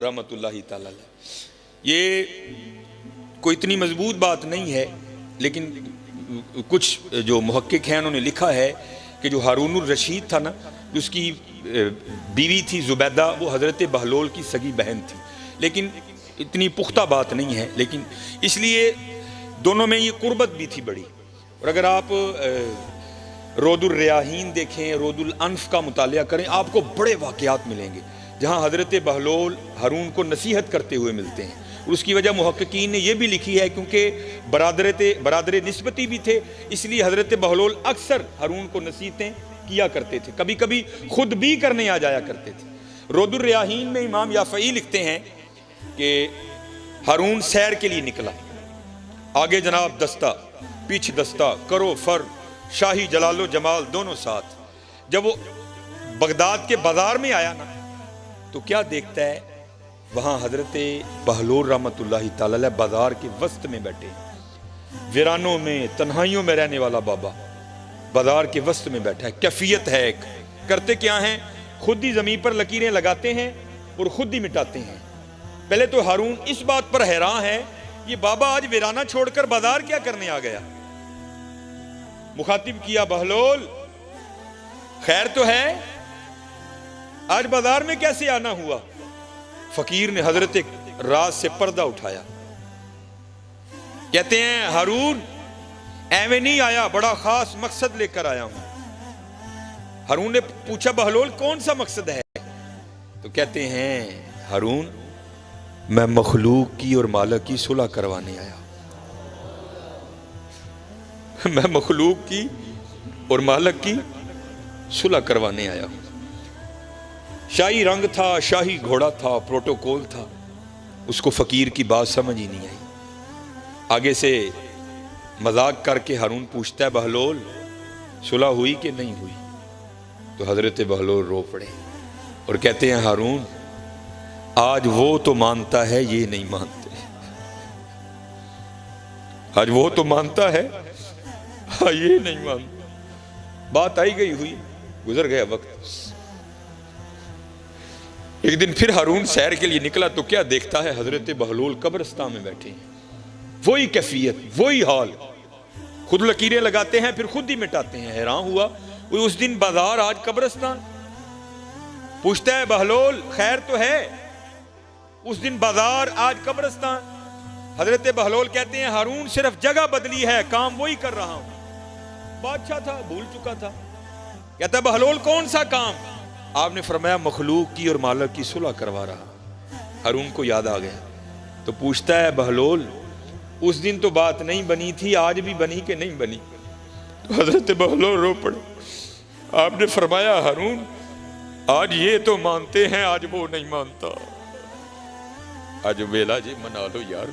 रहमतुल्लाहि ताला। ये कोई इतनी मजबूत बात नहीं है, लेकिन कुछ जो मुहक्किक हैं उन्होंने लिखा है कि जो हारूनुर रशीद था ना, उसकी बीवी थी जुबैदा, वो हज़रत बहलोल की सगी बहन थी, लेकिन इतनी पुख्ता बात नहीं है। लेकिन इसलिए दोनों में ये कुर्बत भी थी बड़ी। और अगर आप रोदुल रियाहीन देखें, रोदुल अनफ का मुतालिया करें, आपको बड़े वाक़यात मिलेंगे जहाँ हज़रत बहलोल हारून को नसीहत करते हुए मिलते हैं। और उसकी वजह मुहक्किकीन ने यह भी लिखी है क्योंकि बरादर निस्बती भी थे, इसलिए हज़रत बहलोल अक्सर हारून को नसीहतें किया करते थे, कभी कभी खुद भी करने आ जाया करते थे। रोदुल रियाहीन में इमाम याफ़ई लिखते हैं कि हारून सैर के लिए निकला, आगे जनाब दस्ता, पीछे दस्ता, करो फर, शाही जलालो जमाल दोनों साथ। जब वो बगदाद के बाजार में आया ना, तो क्या देखता है, वहां हजरत बहलोल रहमतुल्लाहि ताला अलैह बाजार के वस्त में बैठे, वीरानों में तन्हाइयों में रहने वाला बाबा बाजार के वस्त में बैठा है। कैफियत है, करते क्या हैं, खुद ही जमीन पर लकीरें लगाते हैं और खुद ही मिटाते हैं। पहले तो हारून इस बात पर हैरान है, ये बाबा आज वीराना छोड़कर बाजार क्या करने आ गया। मुखातिब किया, बहलोल खैर तो है, आज बाजार में कैसे आना हुआ। फकीर ने हजरत राज से पर्दा उठाया, कहते हैं हारून एवं नहीं आया, बड़ा खास मकसद लेकर आया हूं। हारून ने पूछा, बहलोल कौन सा मकसद है। तो कहते हैं हारून मैं मखलूक की और मालिक की सुलह करवाने आया। मैं मखलूक की और मालिक की सुलह करवाने आया हूं। शाही रंग था, शाही घोड़ा था, प्रोटोकॉल था। उसको फकीर की बात समझ ही नहीं आई। आगे से मजाक करके हारून पूछता है, बहलोल सुलह हुई कि नहीं हुई। तो हजरत बहलोल रो पड़े और कहते हैं हारून आज वो तो मानता है, ये नहीं मानते। आज वो तो मानता है, हाँ ये नहीं मानता। बात आई गई हुई, गुजर गया वक्त। एक दिन फिर हारून सैर के लिए निकला, तो क्या देखता है, हजरत बहलोल कब्रिस्तान में बैठे हैं। वही कैफियत, वही हाल, खुद लकीरें लगाते हैं फिर खुद ही मिटाते हैं। हैरान हुआ, उस दिन बाजार आज कब्रिस्तान। पूछता है, बहलोल खैर तो है। उस दिन बाजार आज कब्रिस्तान। हजरत बहलोल कहते हैं हारून सिर्फ जगह बदली है, काम वही कर रहा हूं। बादशाह था, भूल चुका था। कहता है बहलोल कौन सा काम। आपने फरमाया मखलूक की और मालिक की सुलह करवा रहा। हारून को याद आ गया, तो पूछता है बहलोल उस दिन तो बात नहीं बनी थी, आज भी बनी कि नहीं बनी। तो हजरत बहलोल रो पड़े। आपने फरमाया हारून आज ये तो मानते हैं, आज वो नहीं मानता। आज वेला जे मना लो यार,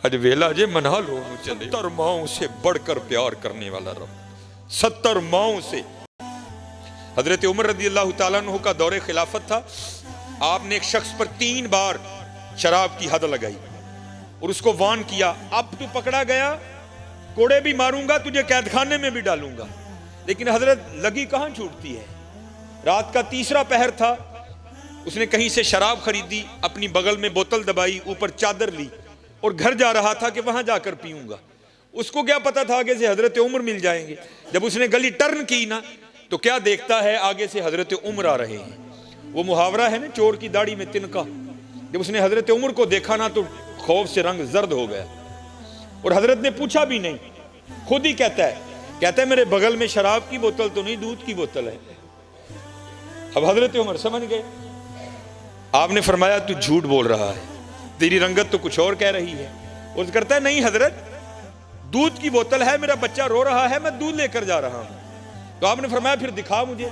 आज वेला जे मना लो। 70 माओं से बढ़कर प्यार करने वाला रब, 70 माओं से। हजरत उमर रज़ी अल्लाह ताला अन्हु का दौरे खिलाफत था। आपने एक शख्स पर 3 बार शराब की हद लगाई और उसको वार्न किया, अब तू पकड़ा गया कोड़े भी मारूंगा, तुझे कैद खाने में भी डालूंगा। लेकिन हजरत लगी कहां छूटती है। रात का 3रा पहर था, उसने कहीं से शराब खरीदी, अपनी बगल में बोतल दबाई, ऊपर चादर ली और घर जा रहा था कि वहां जाकर पीऊंगा। उसको क्या पता था आगे से हजरत उमर मिल जाएंगे। जब उसने गली टर्न की ना, तो क्या देखता है, आगे से हजरत उमर आ रहे हैं। वो मुहावरा है ना, चोर की दाढ़ी में तिनका। जब उसने हजरत उमर को देखा ना, तो खौफ से रंग जर्द हो गया। और हजरत ने पूछा भी नहीं, खुद ही कहता है मेरे बगल में शराब की बोतल तो नहीं, दूध की बोतल है। अब हजरत उमर समझ गए। आपने फरमाया तू झूठ बोल रहा है, तेरी रंगत तो कुछ और कह रही है। और करता है नहीं हजरत, दूध की बोतल है, मेरा बच्चा रो रहा है, मैं दूध लेकर जा रहा हूं। तो आपने फरमाया फिर दिखा मुझे।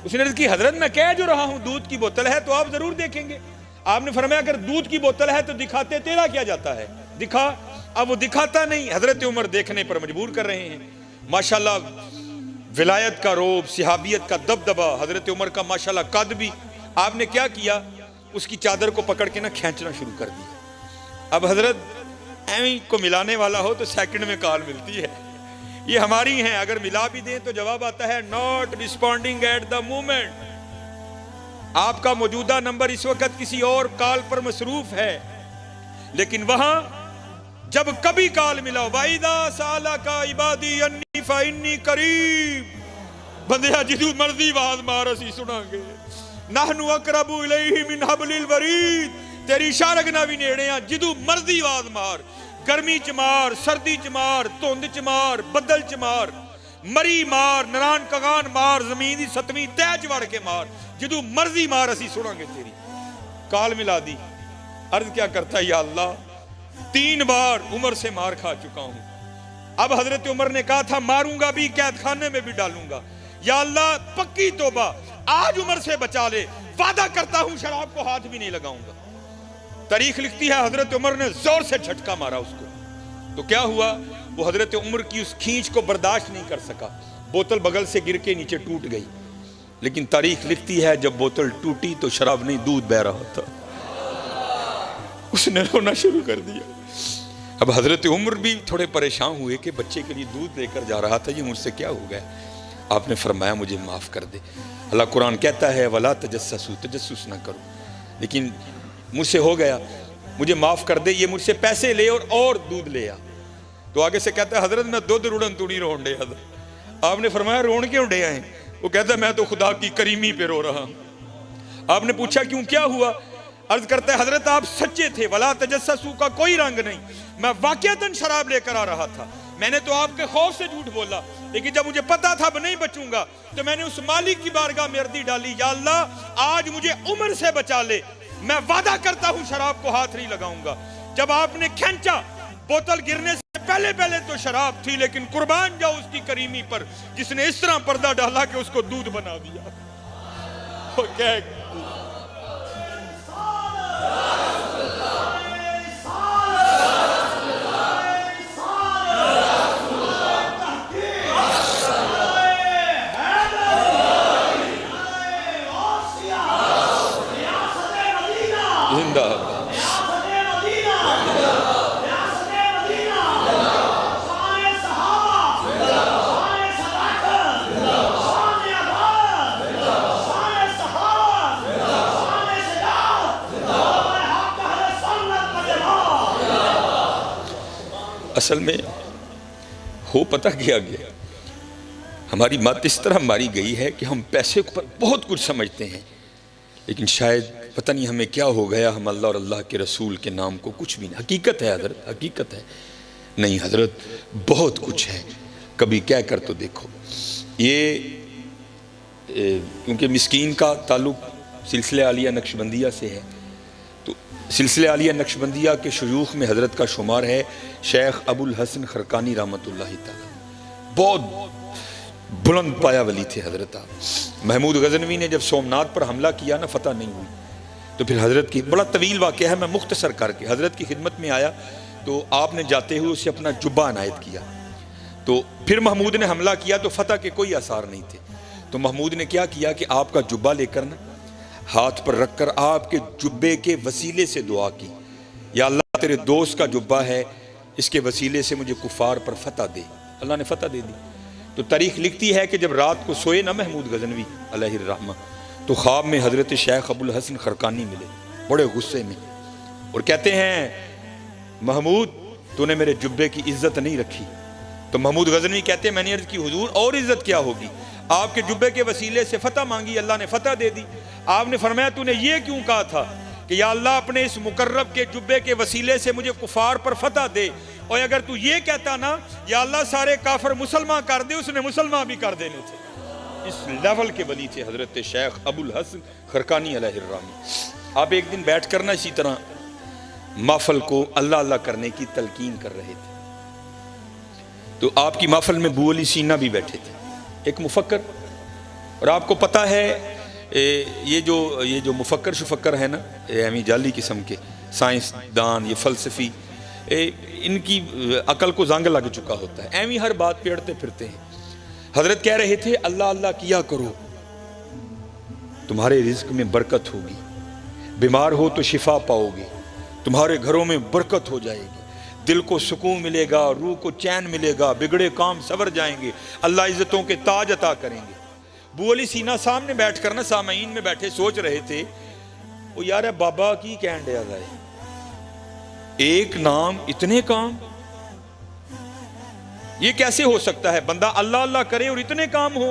उसने अर्ज की हजरत मैं कह जो रहा हूं दूध की बोतल है, तो आप जरूर देखेंगे। आपने फरमाया अगर दूध की बोतल है तो दिखाते तेरा क्या जाता है, दिखा। अब वो दिखाता नहीं, हजरत उमर देखने पर मजबूर कर रहे हैं। माशाल्लाह विलायत का रोब, सिहाबियत का दबदबा, हजरत उमर का माशाल्लाह कद भी। आपने क्या किया, उसकी चादर को पकड़ के ना खींचना शुरू कर दिया। अब हजरत एवं को मिलाने वाला हो तो सेकंड में कॉल मिलती है। ये हमारी हैं, अगर मिला भी दें तो जवाब आता है not responding at the moment. आपका मौजूदा नंबर इस वक्त किसी और कॉल पर मसरूफ है, लेकिन वहां जब कभी कॉल मिला, वाइदा साला का इबादी अन्नी फाइन्नी करीब, बंदिया जिदू मर्जी आवाज मार असी सुनांगे, नहनु अकरबु इलैहि मिन हब्लिल वरीद, तेरी इशारक ना भी नेड़े आ, जिदू मर्जी आवाज मार, गर्मी च मार, सर्दी च मार, धुंध च मार, बदल च मार, मरी मार, नरान कगान मार, जमीन की सतवीं तह च वड़ के मार, जिदू मर्जी मार असी सुनांगे तेरी। काल मिला दी। अर्ज क्या करता है, या अल्लाह 3 बार उमर से मार खा चुका हूं। अब हजरत उमर ने कहा था मारूंगा भी, कैद खाने में भी डालूंगा। या अल्लाह पक्की तौबा, आज उमर से बचा ले, वादा करता हूं शराब को हाथ भी नहीं लगाऊंगा। तारीख लिखती है हजरत उमर ने जोर से झटका मारा उसको, तो क्या हुआ, वो हजरत उमर की उस खींच को बर्दाश्त नहीं कर सका, बोतल बगल से गिर के नीचे टूट गई। लेकिन तारीख लिखती है जब बोतल टूटी तो शराब नहीं, दूध बह रहा था। उसने रोना शुरू कर दिया। अब हजरत उमर भी थोड़े परेशान हुए कि बच्चे के लिए दूध लेकर जा रहा था, ये मुझसे क्या हो गया। आपने फरमाया मुझे माफ कर दे। अल्लाह कुरान कहता है वला तजस्ससू, तजस्सुस ना करो, लेकिन मुझसे हो गया, मुझे माफ कर दे, ये मुझसे पैसे ले और दूध ले आ। तो आगे से कहता है हजरत मैं दूध रुड़न तूड़ी रोन डे। आपने फरमाया रोन क्यों डे आए। वो कहता है मैं तो खुदा की करीमी पे रो रहा हूं। आपने पूछा क्यों, क्या हुआ। अर्ज करता है हजरत आप सच्चे थे, वला तजस्ससू का कोई रंग नहीं, मैं वाकईतन शराब लेकर आ रहा था, मैंने तो आपके खौफ से झूठ बोला, लेकिन जब मुझे पता था नहीं बचूंगा तो मैंने उस मालिक की बारगाह में अर्जी डाली, या अल्लाह आज मुझे उम्र से बचा ले, मैं वादा करता हूं शराब को हाथ नहीं लगाऊंगा। जब आपने खींचा, बोतल गिरने से पहले पहले तो शराब थी, लेकिन कुर्बान जाओ उसकी करीमी पर जिसने इस तरह पर्दा डाला कि उसको दूध बना दिया। असल में हो पता क्या गया, हमारी मत इस तरह मारी गई है कि हम पैसे पर बहुत कुछ समझते हैं, लेकिन शायद पता नहीं हमें क्या हो गया, हम अल्लाह और अल्लाह के रसूल के नाम को कुछ भी नहीं। हकीकत है हजरत, हकीकत है। नहीं हजरत बहुत कुछ है, कभी कह कर तो देखो। ये क्योंकि मिस्कीन का ताल्लुक सिलसिले आलिया नक्शबंदिया से है, तो सिलसिले आलिया नक्शबंदिया के शयूख में हजरत का शुमार है शेख अबुल हसन खरकानी रहमतुल्लाहि तआला। बहुत बुलंद पाया वली थे हजरत। आप महमूद गजनवी ने जब सोमनाथ पर हमला किया ना, फतह नहीं हुई, तो फिर हजरत की बड़ा तवील वाक़या है, मैं मुख्तसर करके हजरत की खिदमत में आया, तो आपने जाते हुए उसे अपना जुब्बा अनायत किया। तो फिर महमूद ने हमला किया तो फतह के कोई आसार नहीं थे, तो महमूद ने क्या किया कि आपका जुब्बा लेकर ना हाथ पर रखकर आपके जुब्बे के वसीले से दुआ की, या अल्लाह तेरे दोस्त का जुब्बा है, इसके वसीले से मुझे कुफार पर फतह दे। अल्लाह ने फतह दे दी। तो तारीख लिखती है कि जब रात को सोए ना महमूद गजनवी अलैहिर्रहमा, तो ख्वाब में हजरत शेख अबुल हसन खरकानी मिले बड़े गुस्से में, और कहते हैं महमूद तूने मेरे जुब्बे की इज्जत नहीं रखी। तो महमूद गजनवी कहते हैं मैंने अर्ज की हुजूर और इज्जत क्या होगी, आपके जुब्बे के वसीले से फतह मांगी, अल्लाह ने फतह दे दी। आपने फरमाया तूने ये क्यों कहा था कि या अल्लाह अपने इस मुकर्रब के जुब्बे के वसीले से मुझे कुफार पर फतह दे, और अगर तू ये कहता ना या अल्लाह सारे काफिर मुसलमान कर दे, उसने मुसलमान भी कर देने थे। इस लेवल के वली थे हजरत शेख अबुल हसन खरकानी अलैहिर्रहमा। आप एक दिन बैठ कर ना इसी तरह महफल को अल्लाह अल्लाह करने की तलकीन कर रहे थे, तो आपकी महफल में बू अली सीना भी बैठे थे, एक मुफक्कर। और आपको पता है ये जो मुफक्कर शुफक्कर है ना, एमी जाली किस्म के साइंसदान, ये फलसफी, इनकी अकल को जंग लग चुका होता है, एमी हर बात पेड़ते फिरते हैं। हजरत कह रहे थे अल्लाह अल्लाह किया करो, तुम्हारे रिज्क में बरकत होगी, बीमार हो तो शिफा पाओगे, तुम्हारे घरों में बरकत हो जाएगी, दिल को सुकून मिलेगा, रूह को चैन मिलेगा, बिगड़े काम सवर जाएंगे, अल्लाह इज्जतों के ताज अता करेंगे। बू अली सीना सामने बैठकर ना सामईन में बैठे सोच रहे थे, वो यार है बाबा की कहन दिया जाए, एक नाम इतने काम, ये कैसे हो सकता है? बंदा अल्लाह अल्लाह करे और इतने काम हो।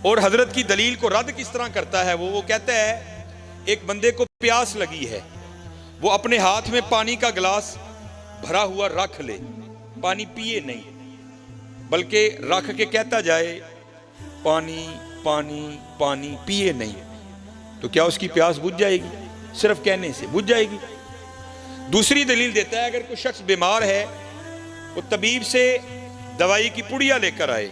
और हजरत की दलील को रद्द किस तरह करता है वो कहता है, एक बंदे को प्यास लगी है, वो अपने हाथ में पानी का गिलास भरा हुआ रख ले, पानी पिए नहीं, बल्कि रख के कहता जाए पानी पानी पानी, पिए नहीं, तो क्या उसकी प्यास बुझ जाएगी? सिर्फ कहने से बुझ जाएगी। दूसरी दलील देता है, अगर कोई शख्स बीमार है, वो तबीब से दवाई की पुड़िया लेकर आए,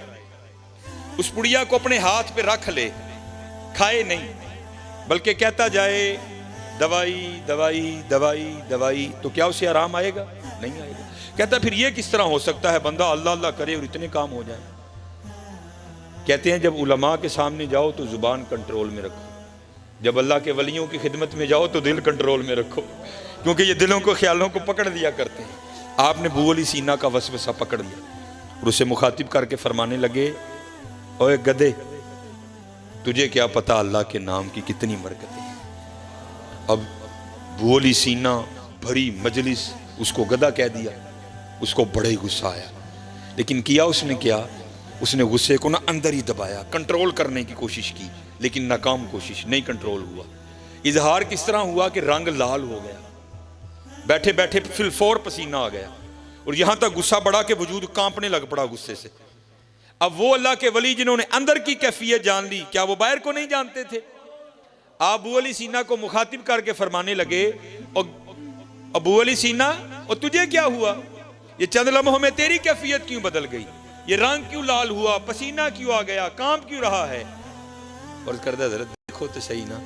उस पुड़िया को अपने हाथ पे रख ले, खाए नहीं, बल्कि कहता जाए दवाई दवाई दवाई दवाई, तो क्या उसे आराम आएगा? नहीं आएगा। कहता फिर ये किस तरह हो सकता है, बंदा अल्लाह अल्लाह करे और इतने काम हो जाए? कहते हैं जब उलमा के सामने जाओ तो जुबान कंट्रोल में रखो, जब अल्लाह के वलियों की खिदमत में जाओ तो दिल कंट्रोल में रखो, क्योंकि ये दिलों को ख्यालों को पकड़ लिया करते हैं। आपने बू अली सीना का वसवसा पकड़ लिया और उसे मुखातिब करके फरमाने लगे, ओए गधे, तुझे क्या पता अल्लाह के नाम की कितनी बरकतें हैं। अब बू अली सीना भरी मजलिस उसको गधा कह दिया, उसको बड़ा ही गुस्सा आया, लेकिन किया उसने क्या, उसने गुस्से को ना अंदर ही दबाया, कंट्रोल करने की कोशिश की, लेकिन नाकाम कोशिश, नहीं कंट्रोल हुआ। इजहार किस तरह हुआ कि रंग लाल हो गया, बैठे बैठे फिलफौर पसीना आ गया, और यहां तक गुस्सा बढ़ा के वजूद कांपने लग पड़ा गुस्से से। अब वो अल्लाह के वली जिन्होंने अंदर की कैफियत जान ली, क्या वो बाहर को नहीं जानते थे? आप अबू अली सीना को मुखातिब करके फरमाने लगे, अबू अली सीना, और तुझे क्या हुआ? ये चंद लम्हों में तेरी कैफियत क्यों बदल गई? ये रंग क्यों लाल हुआ? पसीना क्यों आ गया? कांप क्यों रहा है? और करदा जरा देखो तो सही ना,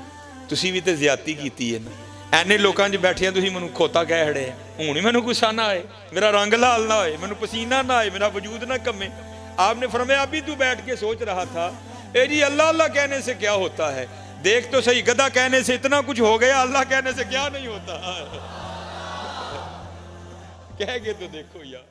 तुसी भी तो ज्यादती कीती है ना, ਐਨੇ ਲੋਕਾਂ 'ਚ ਬੈਠਿਆਂ ਤੁਸੀਂ ਮੈਨੂੰ ਖੋਤਾ ਕਹਿ ਹੜੇ, ਹੁਣ ਹੀ ਮੈਨੂੰ ਗੁੱਸਾ ਨਾ ਆਏ, मेरा रंग लाल ना आए, मैनू पसीना ना आए, मेरा वजूद ना कमे। आपने फरमाया अभी तू बैठ के सोच रहा था, ए जी अल्लाह अल्लाह कहने से क्या होता है? देख तो सही, गधा कहने से इतना कुछ हो गया, अल्लाह कहने से क्या नहीं होता। कह के तो देखो यार।